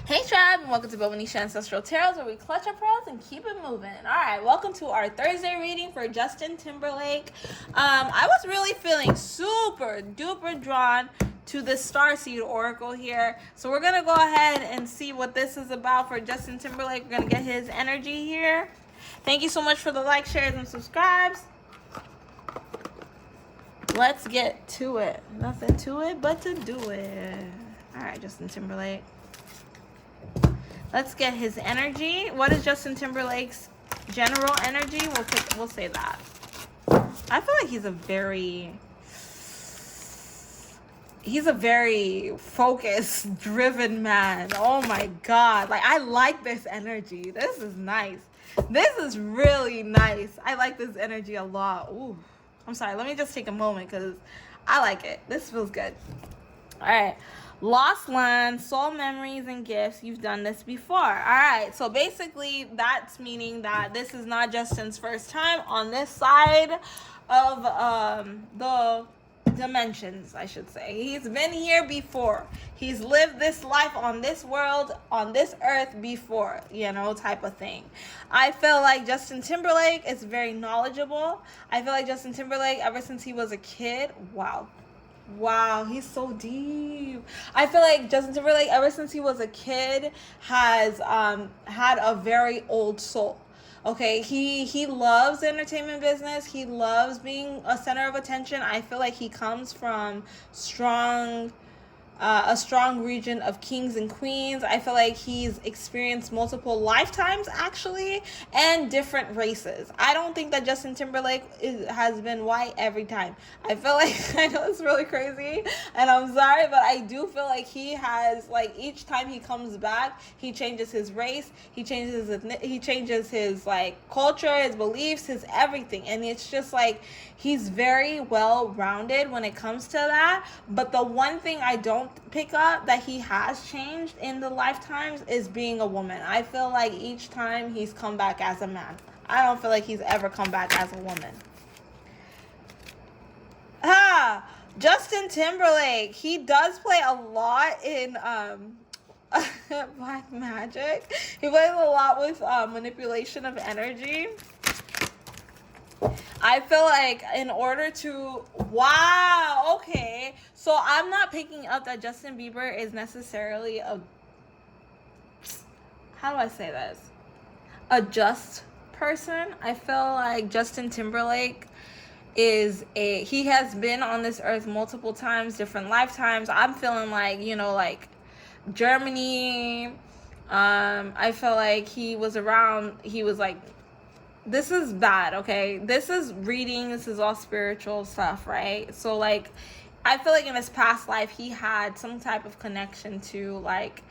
Hey tribe, and welcome to Bobo-Nesha Ancestral Tarots, where we clutch our pearls and keep it moving. Alright, welcome to our Thursday reading for Justin Timberlake. I was really feeling super duper drawn to the Starseed Oracle here. So we're going to go ahead and see what this is about for Justin Timberlake. We're going to get his energy here. Thank you so much for the likes, shares, and subscribes. Let's get to it. Nothing to it but to do it. Alright, Justin Timberlake. Let's get his energy. What is Justin Timberlake's general energy? We'll say that. I feel like he's a very focused, driven man. Oh my God. Like, I like this energy. This is nice. This is really nice. I like this energy a lot. Ooh. I'm sorry. Let me just take a moment because I like it. This feels good. All right. Lost land, soul memories, and gifts. You've done this before. All right. So basically, that's meaning that this is not Justin's first time on this side of the dimensions, I should say. He's been here before. He's lived this life on this world, on this earth before, type of thing. I feel like Justin Timberlake is very knowledgeable. I feel like Justin Timberlake, ever since he was a kid, wow, he's so deep. I feel like Justin Timberlake, ever since he was a kid, has had a very old soul. Okay, he loves the entertainment business. He loves being a center of attention. I feel like he comes from a strong region of kings and queens. I feel like he's experienced multiple lifetimes, actually, and different races. I don't think that Justin Timberlake has been white every time. I feel like, I know it's really crazy, and I'm sorry, but I do feel like he has, like, each time he comes back, he changes his race, he changes his, like, culture, his beliefs, his everything, and it's just, like, he's very well-rounded when it comes to that. But the one thing I don't pick up that he has changed in the lifetimes is being a woman. I feel like each time he's come back as a man. I don't feel like he's ever come back as a woman. Justin Timberlake. He does play a lot in black magic. He plays a lot with manipulation of energy. I feel like in order to... Wow, okay. So I'm not picking up that Justin Bieber is necessarily a... How do I say this? A just person. I feel like Justin Timberlake he has been on this earth multiple times, different lifetimes. I'm feeling like, like Germany. I feel like he was like... This is bad, okay? This is reading. This is all spiritual stuff, right? So, like, I feel like in his past life, he had some type of connection to, like,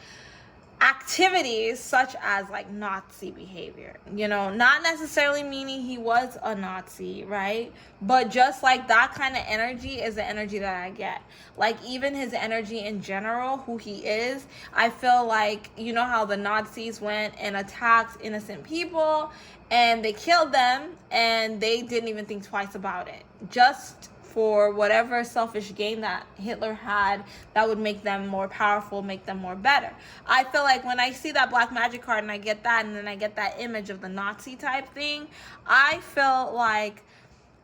activities such as, like, Nazi behavior. Not necessarily meaning he was a Nazi, right? But just, like, that kind of energy is the energy that I get. Like, even his energy in general, who he is, I feel like, how the Nazis went and attacked innocent people, and they killed them, and they didn't even think twice about it. Just for whatever selfish gain that Hitler had that would make them more powerful, make them more better. I feel like when I see that black magic card and I get that, and then I get that image of the Nazi type thing, I feel like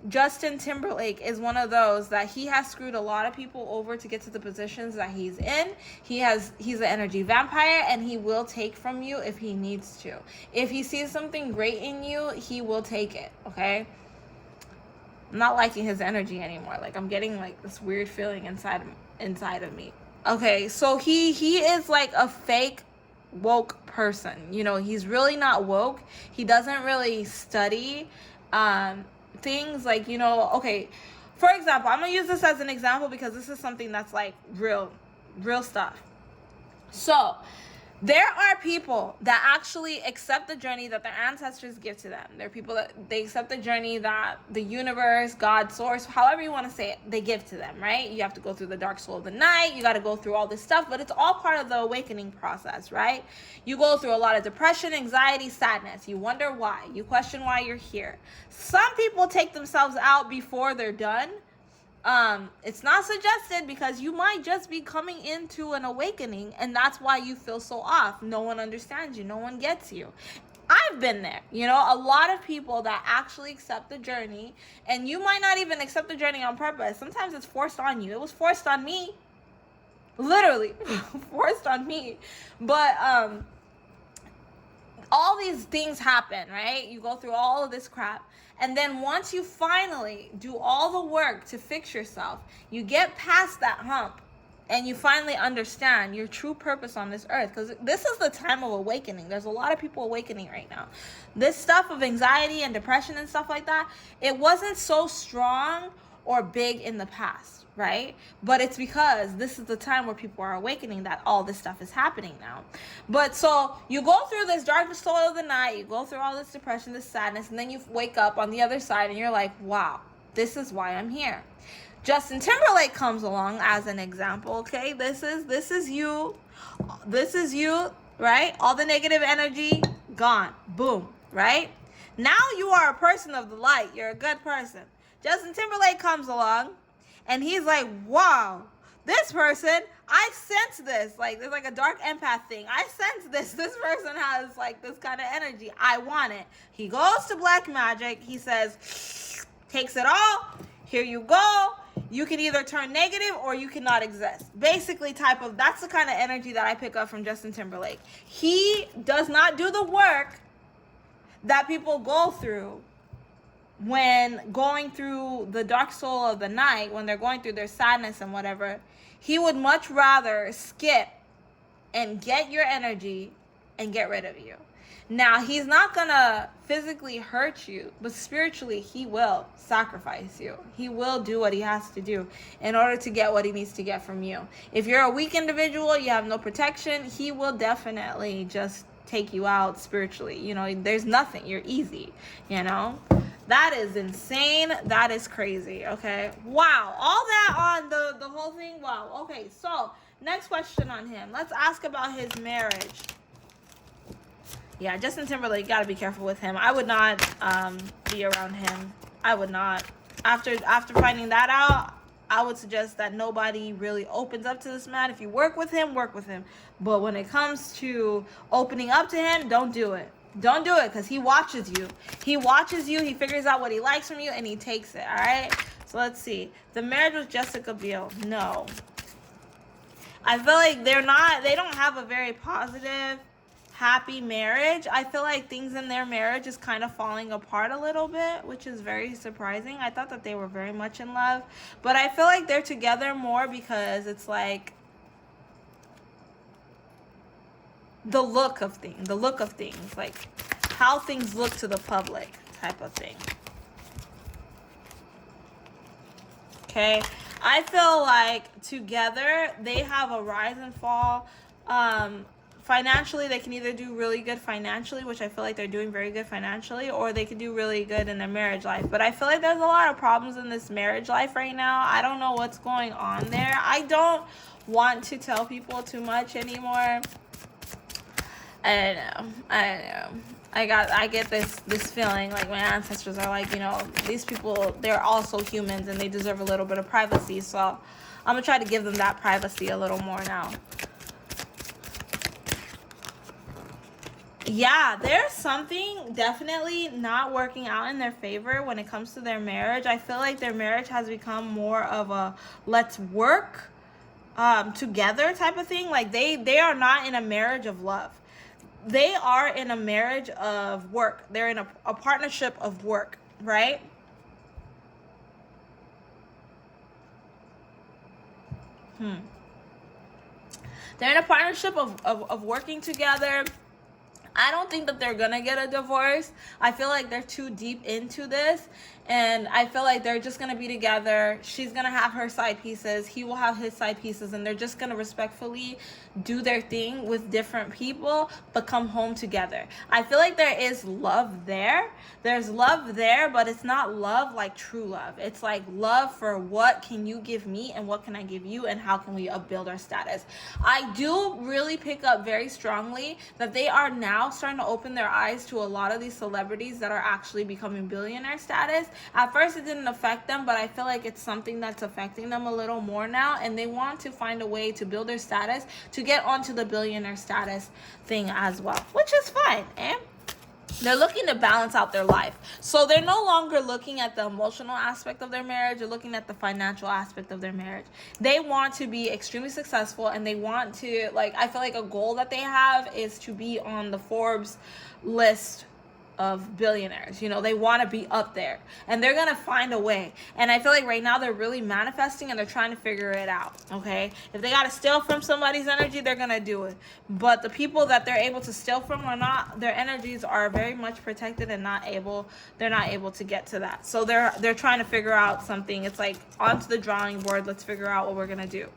Justin Timberlake is one of those that he has screwed a lot of people over to get to the positions that he's in. He's an energy vampire, and he will take from you if he needs to. If he sees something great in you, he will take it, okay? I'm not liking his energy anymore. Like, I'm getting, like, this weird feeling inside of me. Okay, so he is like a fake woke person. He's really not woke. He doesn't really study things, like, okay, for example, I'm gonna use this as an example because this is something that's, like, real stuff. So there are people that actually accept the journey that their ancestors give to them. There are people that they accept the journey that the universe, God, source, however you want to say it, they give to them, right? You have to go through the dark soul of the night. You got to go through all this stuff, but it's all part of the awakening process, right? You go through a lot of depression, anxiety, sadness. You wonder why. You question why you're here. Some people take themselves out before they're done. It's not suggested because you might just be coming into an awakening, and that's why you feel so off. No one understands you. No one gets you. I've been there. A lot of people that actually accept the journey, and you might not even accept the journey on purpose. Sometimes it's forced on you. It was forced on me. Literally forced on me. But all these things happen, right? You go through all of this crap. And then once you finally do all the work to fix yourself, you get past that hump and you finally understand your true purpose on this earth. Because this is the time of awakening. There's a lot of people awakening right now. This stuff of anxiety and depression and stuff like that, it wasn't so strong or big in the past, right? But it's because this is the time where people are awakening that all this stuff is happening now. But so you go through this darkest soul of the night, you go through all this depression, this sadness, and then you wake up on the other side and you're like, wow, this is why I'm here. Justin Timberlake comes along as an example, okay? This is you, right? All the negative energy, gone, boom, right? Now you are a person of the light, you're a good person. Justin Timberlake comes along and he's like, wow, this person, I sense this. Like, there's like a dark empath thing. I sense this. This person has like this kind of energy. I want it. He goes to Black Magic. He says, takes it all. Here you go. You can either turn negative or you cannot exist. Basically that's the kind of energy that I pick up from Justin Timberlake. He does not do the work that people go through when going through the dark soul of the night, when they're going through their sadness and whatever. He would much rather skip and get your energy and get rid of you. Now, he's not gonna physically hurt you, but spiritually he will sacrifice you. He will do what he has to do in order to get what he needs to get from you. If you're a weak individual, you have no protection, he will definitely just take you out spiritually. There's nothing. You're easy, That is insane. That is crazy. Okay. Wow. All that on the whole thing. Wow. Okay. So next question on him. Let's ask about his marriage. Yeah, Justin Timberlake, gotta be careful with him. I would not be around him. I would not. After finding that out, I would suggest that nobody really opens up to this man. If you work with him, work with him. But when it comes to opening up to him, don't do it. Don't do it, because he watches you. He watches you. He figures out what he likes from you, and he takes it. All right? So let's see. The marriage with Jessica Biel. No. I feel like they don't have a very positive, happy marriage. I feel like things in their marriage is kind of falling apart a little bit, which is very surprising. I thought that they were very much in love. But I feel like they're together more because it's like the look of things, like how things look to the public type of thing. Okay, I feel like together they have a rise and fall. Financially, they can either do really good financially, which I feel like they're doing very good financially, or they could do really good in their marriage life. But I feel like there's a lot of problems in this marriage life right now. I don't know what's going on there. I don't want to tell people too much anymore. I don't know. I get this feeling like my ancestors are like, these people, they're also humans and they deserve a little bit of privacy. So I'm gonna try to give them that privacy a little more now. Yeah, there's something definitely not working out in their favor when it comes to their marriage. I feel like their marriage has become more of a let's work together type of thing. Like they are not in a marriage of love. They are in a marriage of work. They're in a partnership of work, right? They're in a partnership of working together. I don't think that they're gonna get a divorce. I feel like they're too deep into this, and I feel like they're just gonna be together. She's gonna have her side pieces, he will have his side pieces, and they're just gonna respectfully do their thing with different people, but come home together. I feel like there is love there. There's love there, but it's not love like true love. It's like love for what can you give me and what can I give you and how can we upbuild our status. I do really pick up very strongly that they are now starting to open their eyes to a lot of these celebrities that are actually becoming billionaire status, At first it didn't affect them, but I feel like it's something that's affecting them a little more now, and they want to find a way to build their status to get onto the billionaire status thing as well, which is fine. And they're looking to balance out their life. So they're no longer looking at the emotional aspect of their marriage. They're looking at the financial aspect of their marriage. They want to be extremely successful, and they want to, like, I feel like a goal that they have is to be on the Forbes list of billionaires. You know, they want to be up there, and they're gonna find a way. And I feel like right now they're really manifesting, and they're trying to figure it out. Okay, if they gotta steal from somebody's energy, they're gonna do it. But the people that they're able to steal from are not, their energies are very much protected and they're not able to get to that. So they're trying to figure out something. It's like, onto the drawing board, let's figure out what we're gonna do.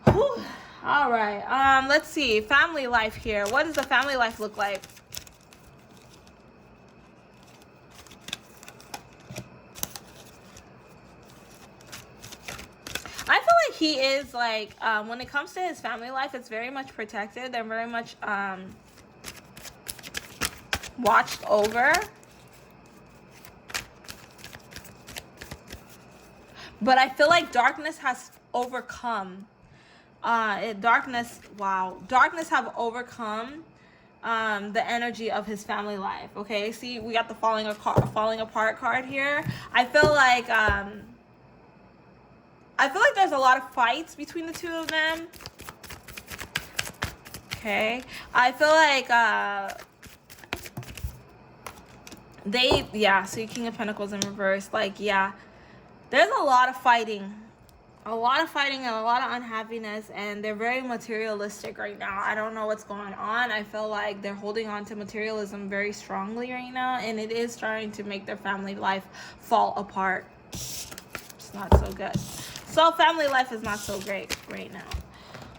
Whew. All right, let's see, family life here. What does the family life look like? I feel like he is, like, when it comes to his family life, it's very much protected. They're very much watched over. But I feel like darkness has overcome. Darkness have overcome the energy of his family life. Okay, see, we got the falling apart card here. I feel like there's a lot of fights between the two of them. Okay. I feel like see, King of Pentacles in reverse. Like, yeah, there's a lot of fighting. A lot of fighting and a lot of unhappiness, and they're very materialistic right now. I don't know what's going on. I feel like they're holding on to materialism very strongly right now, and it is starting to make their family life fall apart. It's not so good. So family life is not so great right now.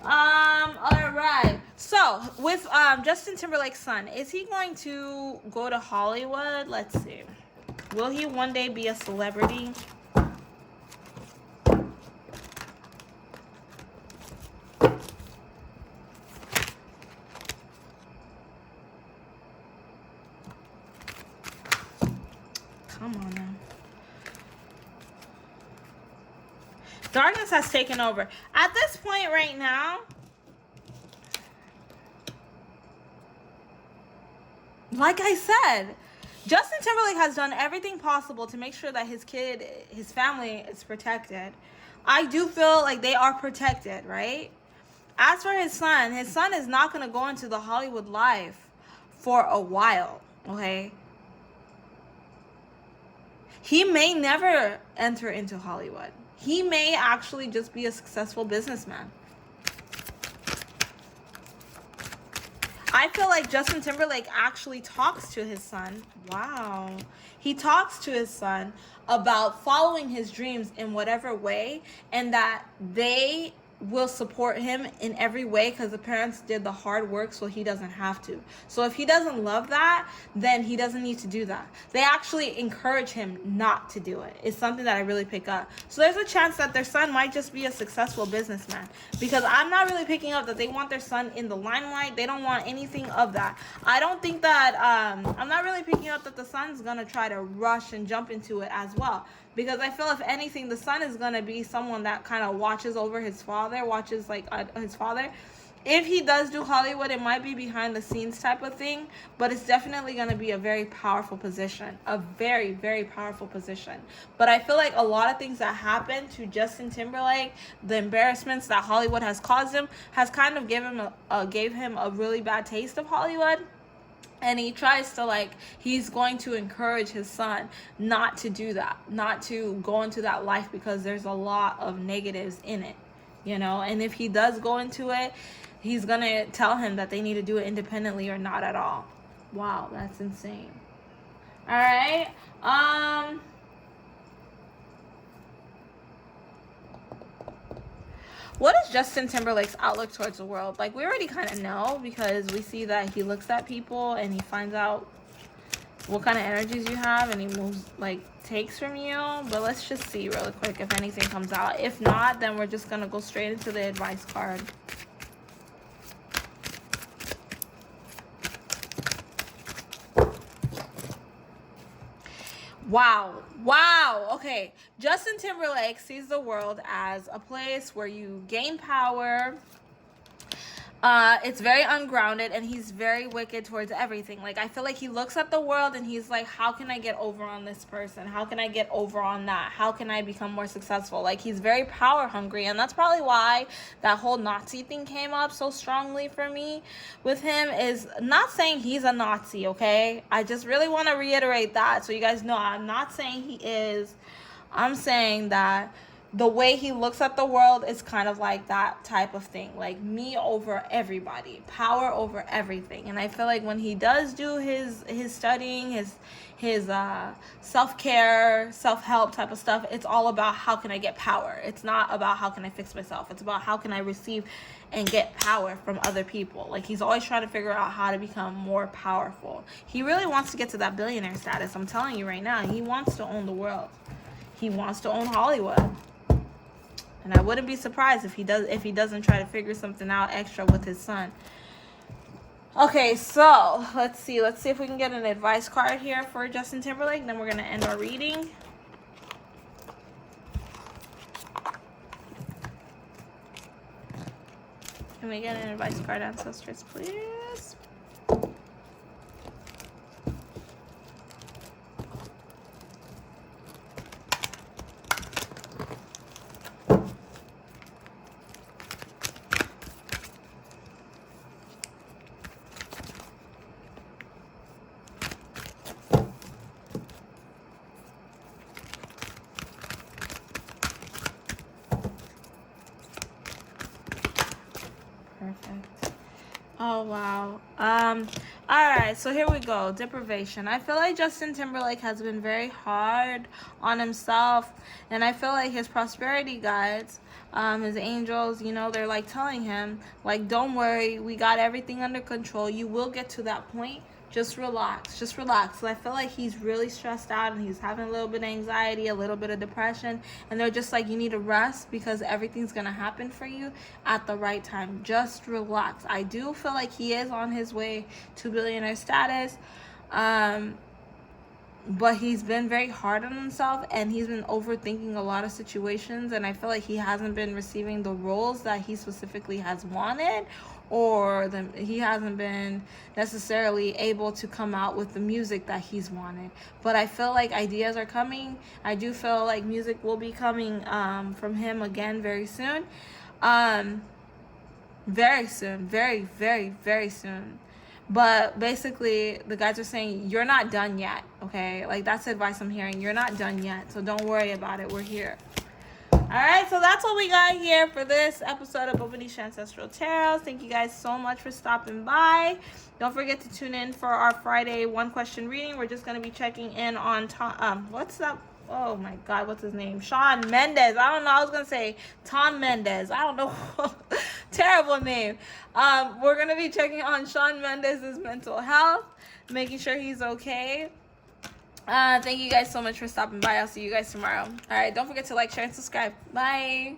All right. So with Justin Timberlake's son, is he going to go to Hollywood? Let's see. Will he one day be a celebrity? Come on now. Darkness has taken over. At this point right now, like I said, Justin Timberlake has done everything possible to make sure that his family is protected. I do feel like they are protected, right? As for his son is not going to go into the Hollywood life for a while, okay? He may never enter into Hollywood. He may actually just be a successful businessman. I feel like Justin Timberlake actually talks to his son. Wow. He talks to his son about following his dreams in whatever way, and that they will support him in every way because the parents did the hard work, so he doesn't have to. So if he doesn't love that, then he doesn't need to do that. They actually encourage him not to do it. It's something that I really pick up. So there's a chance that their son might just be a successful businessman, because I'm not really picking up that they want their son in the limelight. They don't want anything of that. I don't think that I'm not really picking up that the son's gonna try to rush and jump into it as well. Because I feel if anything, the son is going to be someone that kind of watches over his father, his father. If he does do Hollywood, it might be behind the scenes type of thing, but it's definitely going to be a very powerful position, a very, very powerful position. But I feel like a lot of things that happened to Justin Timberlake, the embarrassments that Hollywood has caused him, has kind of gave him a really bad taste of Hollywood. And he tries to, he's going to encourage his son not to do that, not to go into that life, because there's a lot of negatives in it, and if he does go into it, he's going to tell him that they need to do it independently or not at all. Wow, that's insane. All right. What is Justin Timberlake's outlook towards the world? We already kind of know, because we see that he looks at people and he finds out what kind of energies you have, and he moves, takes from you. But let's just see really quick if anything comes out. If not, then we're just going to go straight into the advice card. Wow. Okay. Justin Timberlake sees the world as a place where you gain power. It's very ungrounded, and he's very wicked towards everything. Like, I feel like he looks at the world and he's like, how can I get over on this person? How can I get over on that? How can I become more successful? Like, he's very power hungry, and that's probably why that whole Nazi thing came up so strongly for me with him. Is not saying he's a Nazi, okay? I just really want to reiterate that so you guys know I'm not saying he is. I'm saying that the way he looks at the world is kind of like that type of thing, like me over everybody, power over everything. And I feel like when he does do his studying, his self-care, self-help type of stuff, it's all about how can I get power. It's not about how can I fix myself. It's about how can I receive and get power from other people. Like, he's always trying to figure out how to become more powerful. He really wants to get to that billionaire status. I'm telling you right now, he wants to own the world. He wants to own Hollywood. And I wouldn't be surprised if he doesn't try to figure something out extra with his son. Okay, so let's see if we can get an advice card here for Justin Timberlake. Then we're gonna end our reading. Can we get an advice card, ancestors, please? Perfect. Oh, wow. All right, so here we go. Deprivation. I feel like Justin Timberlake has been very hard on himself, and I feel like his prosperity guides, his angels, they're like telling him, like, don't worry, we got everything under control. You will get to that point. Just relax. So I feel like he's really stressed out, and he's having a little bit of anxiety, a little bit of depression, and they're just like, you need to rest because everything's gonna happen for you at the right time. Just relax. I do feel like he is on his way to billionaire status, but he's been very hard on himself, and he's been overthinking a lot of situations, and I feel like he hasn't been receiving the roles that he specifically has wanted, or he hasn't been necessarily able to come out with the music that he's wanted. But I feel like ideas are coming. I do feel like music will be coming from him again very soon. Very soon. Very, very, very soon. But basically, the guys are saying, you're not done yet, okay? Like, that's the advice I'm hearing. You're not done yet, so don't worry about it. We're here. All right, so that's what we got here for this episode of Bobo-Nesha Ancestral Tarot. Thank you guys so much for stopping by. Don't forget to tune in for our Friday one-question reading. We're just going to be checking in on what's that? Oh, my God, what's his name? Shawn Mendes. I don't know. I was going to say Tom Mendes. I don't know. Terrible name. We're going to be checking on Shawn Mendes' mental health, making sure he's okay. Thank you guys so much for stopping by. I'll see you guys tomorrow. All right, don't forget to like, share, and subscribe. Bye.